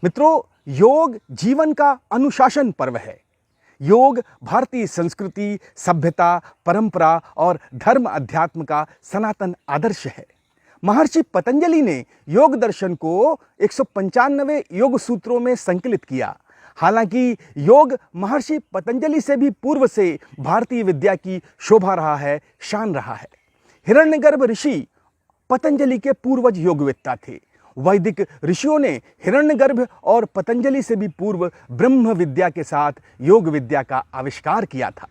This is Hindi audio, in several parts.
मित्रों, योग जीवन का अनुशासन पर्व है। योग भारतीय संस्कृति, सभ्यता, परंपरा और धर्म अध्यात्म का सनातन आदर्श है। महर्षि पतंजलि ने योग दर्शन को 195 योग सूत्रों में संकलित किया। हालांकि योग महर्षि पतंजलि से भी पूर्व से भारतीय विद्या की शोभा रहा है, शान रहा है। हिरण्यगर्भ ऋषि पतंजलि के पूर्वज योगवेत्ता थे। वैदिक ऋषियों ने हिरण्यगर्भ और पतंजलि से भी पूर्व ब्रह्म विद्या के साथ योग विद्या का आविष्कार किया था।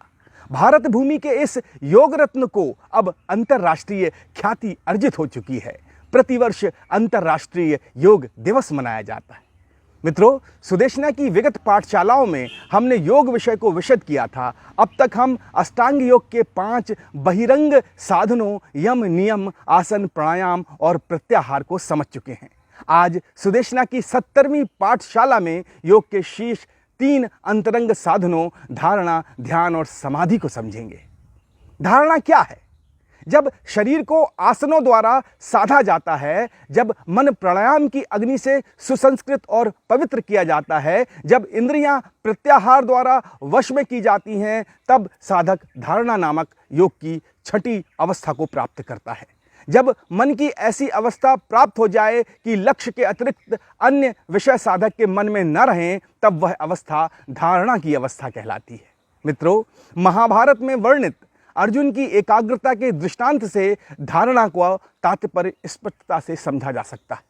भारत भूमि के इस योग रत्न को अब अंतर्राष्ट्रीय ख्याति अर्जित हो चुकी है। प्रतिवर्ष अंतर्राष्ट्रीय योग दिवस मनाया जाता है। मित्रों, सुदेशना की विगत पाठशालाओं में हमने योग विषय को विशद किया था। अब तक हम अष्टांग योग के 5 बहिरंग साधनों, यम, नियम, आसन, प्राणायाम और प्रत्याहार को समझ चुके हैं। आज सुदेशना की 70वीं पाठशाला में योग के शीर्ष 3 अंतरंग साधनों धारणा, ध्यान और समाधि को समझेंगे। धारणा क्या है? जब शरीर को आसनों द्वारा साधा जाता है, जब मन प्राणायाम की अग्नि से सुसंस्कृत और पवित्र किया जाता है, जब इंद्रियां प्रत्याहार द्वारा वश में की जाती हैं, तब साधक धारणा नामक योग की 6ठी अवस्था को प्राप्त करता है। जब मन की ऐसी अवस्था प्राप्त हो जाए कि लक्ष्य के अतिरिक्त अन्य विषय साधक के मन में न रहें, तब वह अवस्था धारणा की अवस्था कहलाती है। मित्रों, महाभारत में वर्णित अर्जुन की एकाग्रता के दृष्टांत से धारणा को तात्पर्य स्पष्टता से समझा जा सकता है।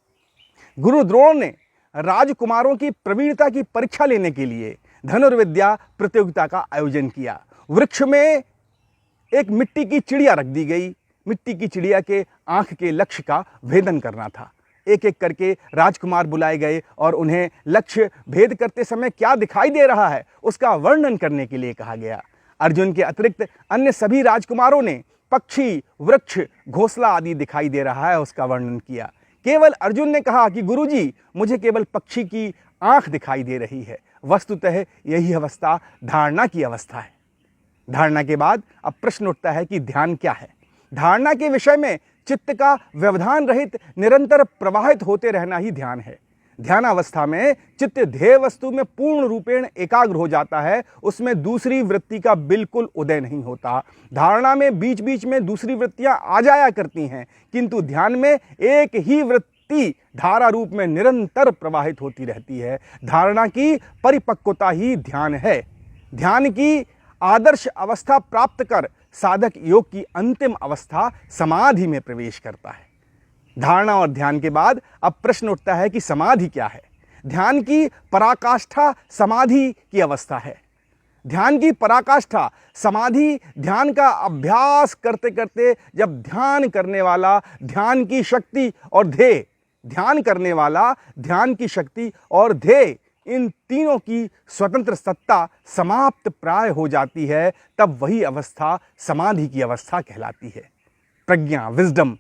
गुरु द्रोण ने राजकुमारों की प्रवीणता की परीक्षा लेने के लिए धनुर्विद्या प्रतियोगिता का आयोजन किया। वृक्ष में एक मिट्टी की चिड़िया रख दी गई। मिट्टी की चिड़िया के आंख के लक्ष्य का भेदन करना था। एक एक करके राजकुमार बुलाए गए और उन्हें लक्ष्य भेद करते समय क्या दिखाई दे रहा है उसका वर्णन करने के लिए कहा गया। अर्जुन के अतिरिक्त अन्य सभी राजकुमारों ने पक्षी, वृक्ष, घोंसला आदि दिखाई दे रहा है उसका वर्णन किया। केवल अर्जुन ने कहा कि गुरुजी, मुझे केवल पक्षी की आंख दिखाई दे रही है। वस्तुतः यही अवस्था धारणा की अवस्था है। धारणा के बाद अब प्रश्न उठता है कि ध्यान क्या है। धारणा के विषय में चित्त का व्यवधान रहित निरंतर प्रवाहित होते रहना ही ध्यान है। ध्यानावस्था में चित्त ध्येय वस्तु में पूर्ण रूपेण एकाग्र हो जाता है। उसमें दूसरी वृत्ति का बिल्कुल उदय नहीं होता। धारणा में बीच बीच में दूसरी वृत्तियां आ जाया करती हैं, किंतु ध्यान में एक ही वृत्ति धारा रूप में निरंतर प्रवाहित होती रहती है। धारणा की परिपक्वता ही ध्यान है। ध्यान की आदर्श अवस्था प्राप्त कर साधक योग की अंतिम अवस्था समाधि में प्रवेश करता है। धारणा और ध्यान के बाद अब प्रश्न उठता है कि समाधि क्या है। ध्यान की पराकाष्ठा समाधि की अवस्था है। ध्यान की पराकाष्ठा समाधि ध्यान का अभ्यास करते करते जब ध्यान करने वाला ध्यान की शक्ति और ध्येय, ध्यान करने वाला ध्यान की शक्ति और ध्येय, इन तीनों की स्वतंत्र सत्ता समाप्त प्राय हो जाती है, तब वही अवस्था समाधि की अवस्था कहलाती है। प्रज्ञा, विजडम